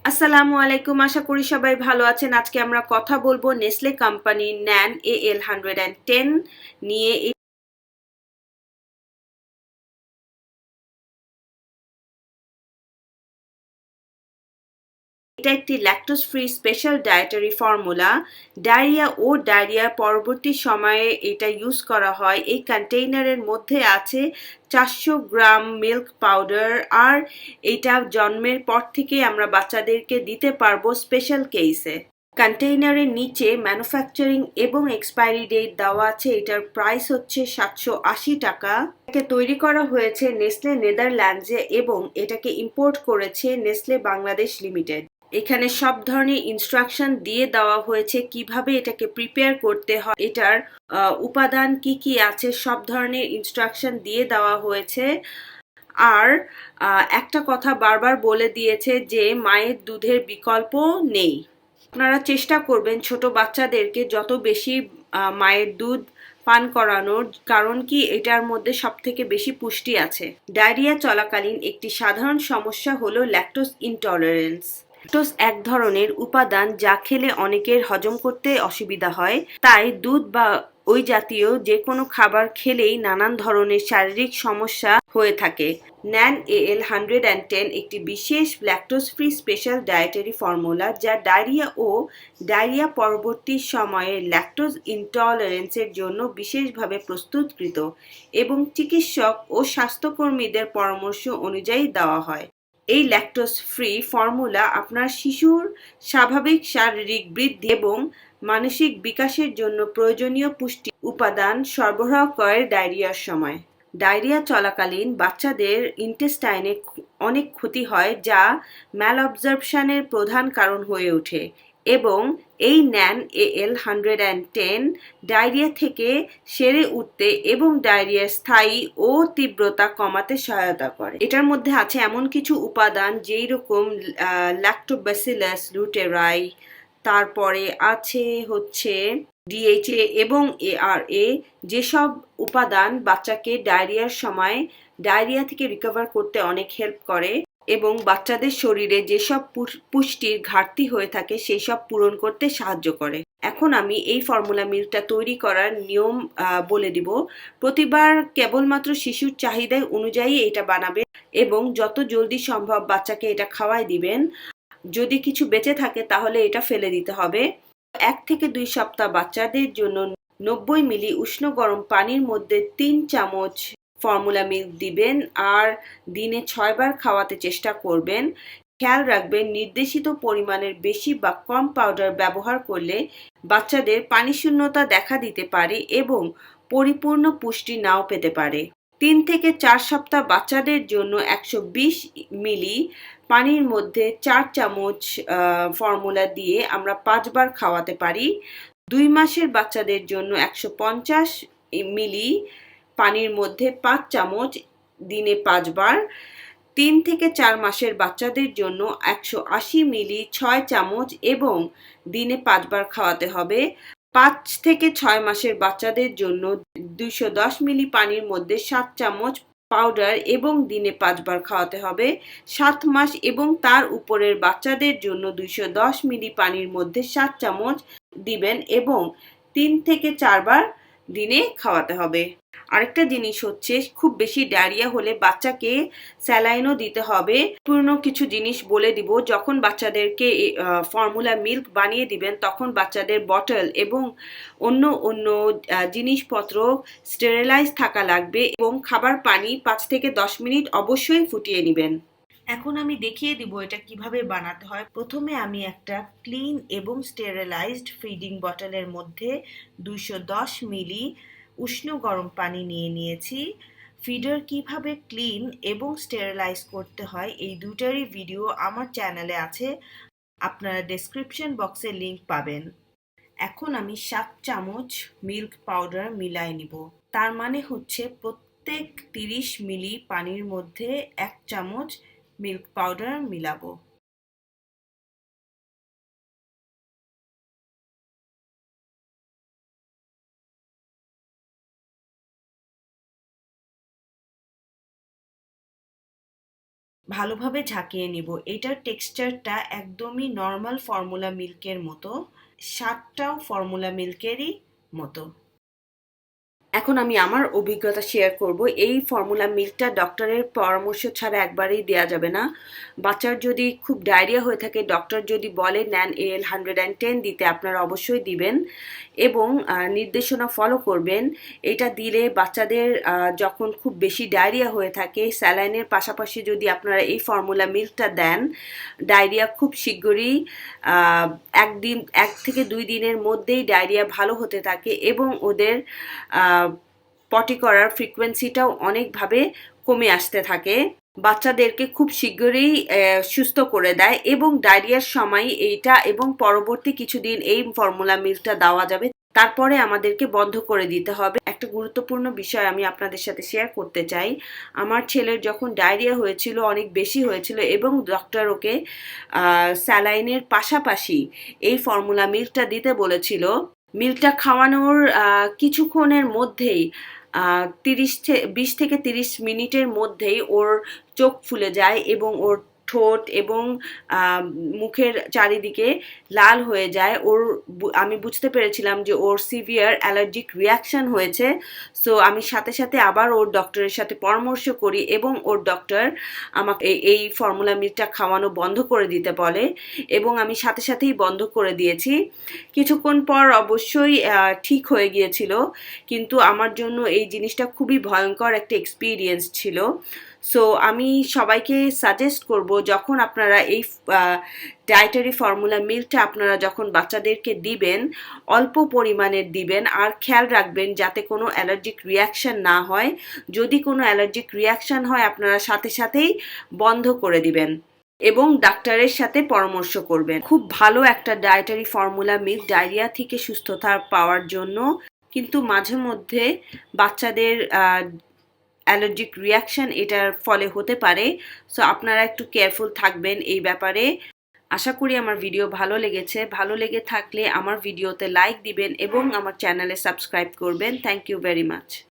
আসসালামু আলাইকুম, আশা করি সবাই ভালো আছেন। আজকে আমরা কথা বলবো নেসলে কোম্পানির ন্যান AL110 নিয়ে। এটা একটি lactose free special dietary formula. Diarrhoea পরবর্তী সময়ে এটা ইউজ করা হয়। এই কন্টেইনারের মধ্যে আছে 400 গ্রাম মিল্ক পাউডার, আর এটা জন্মের পর থেকে আমরা বাচ্চাদেরকে দিতে পারবো স্পেশাল কেসে। কন্টেইনারের নিচে ম্যানুফ্যাকচারিং এবং এক্সপায়ারি ডেট দেওয়া আছে। এটার প্রাইস হচ্ছে 780 টাকা। এটাকে তৈরি করা হয়েছে নেসলে নেদারল্যান্ডসে এবং এটাকে ইম্পোর্ট করেছে নেসলে বাংলাদেশ লিমিটেড। এখানে সব ধরনের ইনস্ট্রাকশন দিয়ে দেওয়া হয়েছে কিভাবে এটাকে প্রিপেয়ার করতে হয়, এটার উপাদান কি কি আছে সব ধরনের ইনস্ট্রাকশন দিয়ে দেওয়া হয়েছে। আর একটা কথা বারবার বলে দিয়েছে যে মায়ের দুধের বিকল্প নেই। আপনারা চেষ্টা করবেন ছোট বাচ্চাদেরকে যত বেশি মায়ের দুধ পান করানোর, কারণ কি এটার মধ্যে সব থেকে বেশি পুষ্টি আছে। ডায়রিয়া চলাকালীন একটি সাধারণ সমস্যা হলো ল্যাকটোজ ইনটলারেন্স। ল্যাকটোজ এক ধরনের উপাদান যা খেলে অনেকের হজম করতে অসুবিধা হয়। তাই দুধ বা ওই জাতীয় যে কোনো খাবার খেলেই নানান ধরনের শারীরিক সমস্যা হয়ে থাকে। ন্যান AL110 একটি বিশেষ lactose free special dietary formula যা ডায়রিয়া পরবর্তী সময়ে ল্যাকটোজ ইনটলারেন্সের জন্য বিশেষভাবে প্রস্তুতকৃত এবং চিকিৎসক ও স্বাস্থ্যকর্মীদের পরামর্শ অনুযায়ী দেওয়া হয়। এই ল্যাকটোজ ফ্রি ফর্মুলা আপনার শিশুর স্বাভাবিক শারীরিক বৃদ্ধি এবং মানসিক বিকাশের জন্য প্রয়োজনীয় পুষ্টি উপাদান সরবরাহ করে ডায়রিয়ার সময়। ডায়রিয়া চলাকালীন বাচ্চাদের ইন্টেস্টাইনে অনেক ক্ষতি হয়, যা ম্যালঅবজর্পশনের প্রধান কারণ হয়ে ওঠে এবং এই ন্যান AL110 ডায়রিয়া থেকে সেরে উঠতে এবং ডায়রিয়ার স্থায়ী ও তীব্রতা কমাতে সহায়তা করে। এটার মধ্যে আছে এমন কিছু উপাদান যেই রকম ল্যাক্টোব্যাসিলাস লুটেরাই, তারপরে আছে হচ্ছে DHA এবং ARA, যেসব উপাদান বাচ্চাকে ডায়রিয়ার সময় ডায়রিয়া থেকে রিকভার করতে অনেক হেল্প করে এবং বাচ্চাদের শরীরে যেসব পুষ্টির ঘাটতি হয়ে থাকে সেই সব পূরণ করতে সাহায্য করে। এখন আমি এই ফর্মুলা মিল্কটা তৈরি করার নিয়ম বলে দিব। প্রতিবার কেবলমাত্র শিশুর চাহিদা অনুযায়ী এটা বানাবে এবং যত জলদি সম্ভব বাচ্চাকে এটা খাওয়াই দিবেন। যদি কিছু বেঁচে থাকে তাহলে এটা ফেলে দিতে হবে। 1 থেকে 2 সপ্তাহ বাচ্চাদের জন্য 90 মিলি উষ্ণ গরম পানির মধ্যে 3 চামচ ফর্মুলা মিল্ক দিবেন আর দিনে 6 বার খাওয়াতে চেষ্টা করবেন। খেয়াল রাখবেন নির্দেশিত পরিমাণের বেশি বা কম পাউডার ব্যবহার করলে বাচ্চাদের পানিশূন্যতা দেখা দিতে পারে এবং পরিপূর্ণ পুষ্টি নাও পেতে পারে। 3 থেকে 4 সপ্তাহ বাচ্চাদের জন্য 120 মিলি পানির মধ্যে 4 চামচ ফর্মুলা দিয়ে আমরা 5 বার খাওয়াতে পারি। 2 মাসের বাচ্চাদের জন্য 150 মিলি পানির মধ্যে 5 চামচ, দিনে 5 বার। 3 থেকে 4 মাসের বাচ্চাদের জন্য 180 মিলি 6 চামচ এবং দিনে 5 বার খাওয়াতে হবে। 5 থেকে 6 মাসের বাচ্চাদের জন্য 210 মিলি পানির মধ্যে 7 চামচ পাউডার এবং দিনে 5 বার খাওয়াতে হবে। 7 মাস এবং তার উপরের বাচ্চাদের জন্য 210 মিলি পানির মধ্যে 7 চামচ দিবেন এবং 3 থেকে 4 বার দিনে খাওয়াতে হবে। আরেকটা জিনিস হচ্ছে, খুব বেশি ডায়রিয়া হলে বাচ্চাকে স্যালাইনও দিতে হবে। পূর্ণ কিছু জিনিস বলে দিব। যখন বাচ্চাদেরকে ফর্মুলা মিল্ক বানিয়ে দিবেন তখন বাচ্চাদের বটল এবং অন্য জিনিসপত্র স্টেরিলাইজ থাকা লাগবে এবং খাবার পানি 5 থেকে 10 মিনিট অবশ্যই ফুটিয়ে নেবেন। এখন আমি দেখিয়ে দিব এটা কিভাবে বানাতে হয়। প্রথমে আমি একটা ক্লিন এবং স্টেরিলাইজড ফিডিং বটলের মধ্যে 210 মিলি উষ্ণ গরম পানি নিয়ে নিয়েছি। ফিডার কিভাবে ক্লিন এবং স্টেরিলাইজ করতে হয় এই দুটারই ভিডিও আমার চ্যানেলে আছে, আপনারা ডেসক্রিপশন বক্সে লিংক পাবেন। এখন আমি 7 চামচ মিল্ক পাউডার মিলাই নিব। তার মানে হচ্ছে প্রত্যেক 30 মিলি পানির মধ্যে 1 চামচ মিল্ক পাউডার মিলাবো। ভালোভাবে ঝাঁকিয়ে নিব। এটার টেক্সচারটা একদমই নর্মাল ফর্মুলা মিল্কের মতো, স্বাদটাও ফর্মুলা মিল্কেরই মতো। এখন আমি আমার অভিজ্ঞতা শেয়ার করব। এই ফর্মুলা মিল্কটা ডক্টরের পরামর্শ ছাড়া একবারেই দেওয়া যাবে না। বাচ্চার যদি খুব ডায়রিয়া হয়ে থাকে, ডক্টর যদি বলে Nan AL110 দিতে, আপনারা অবশ্যই দিবেন এবং নির্দেশনা ফলো করবেন। এটা দিলে বাচ্চাদের যখন খুব বেশি ডায়রিয়া হয়ে থাকে, স্যালাইনের পাশাপাশি যদি আপনারা এই ফর্মুলা মিল্কটা দেন, ডায়রিয়া খুব শীঘ্রই 1 থেকে 2 দিনের মধ্যেই ডায়রিয়া ভালো হতে থাকে এবং ওদের পটি করার ফ্রিকোয়েন্সিটাও অনেকভাবে কমে আসতে থাকে। বাচ্চাদেরকে খুব শীঘ্রই সুস্থ করে দেয় এবং ডায়রিয়ার সময় এইটা এবং পরবর্তী কিছুদিন এই ফর্মুলা মিল্কটা দেওয়া যাবে। তারপরে আমাদেরকে বন্ধ করে দিতে হবে। একটা গুরুত্বপূর্ণ বিষয় আমি আপনাদের সাথে শেয়ার করতে চাই। আমার ছেলের যখন ডায়রিয়া হয়েছিল, অনেক বেশি হয়েছিল এবং ডক্টর ওকে স্যালাইনের পাশাপাশি এই ফর্মুলা মিল্কটা দিতে বলেছিল। মিল্কটা খাওয়ানোর কিছুক্ষণের মধ্যেই 20 থেকে 30 মিনিটের মধ্যেই ওর চোখ ফুলে যায় এবং ওর ঠোঁট এবং মুখের চারিদিকে লাল হয়ে যায়। আমি বুঝতে পেরেছিলাম যে ওর সিভিয়ার অ্যালার্জিক রিয়াকশন হয়েছে। সো আমি সাথে সাথে আবার ওর ডক্টরের সাথে পরামর্শ করি এবং ওর ডক্টর আমাকে এই ফর্মুলা মিল্কটা খাওয়ানো বন্ধ করে দিতে বলে এবং আমি সাথে সাথেই বন্ধ করে দিয়েছি। কিছুক্ষণ পর অবশ্যই ঠিক হয়ে গিয়েছিল, কিন্তু আমার জন্য এই জিনিসটা খুবই ভয়ঙ্কর একটা এক্সপিরিয়েন্স ছিল। সো আমি সবাইকে সাজেস্ট করব, যখন আপনারা এই ডায়েটারি ফর্মুলা মিল্কটা আপনারা যখন বাচ্চাদেরকে দিবেন, অল্প পরিমাণের দিবেন আর খেয়াল রাখবেন যাতে কোনো অ্যালার্জিক রিয়াকশন না হয়। যদি কোনো অ্যালার্জিক রিয়াকশন হয়, আপনারা সাথে সাথেই বন্ধ করে দিবেন এবং ডাক্তারের সাথে পরামর্শ করবেন। খুব ভালো একটা ডায়েটারি ফর্মুলা মিল্ক ডায়রিয়া থেকে সুস্থতা পাওয়ার জন্য, কিন্তু মাঝে মধ্যে বাচ্চাদের অ্যালার্জিক রিয়াকশন এটার ফলে হতে পারে। সো আপনারা একটু কেয়ারফুল থাকবেন এই ব্যাপারে। আশা করি আমার ভিডিও ভালো লেগেছে। ভালো লেগে থাকলে আমার ভিডিওতে লাইক দিবেন এবং আমার চ্যানেলে সাবস্ক্রাইব করবেন। Thank you very much.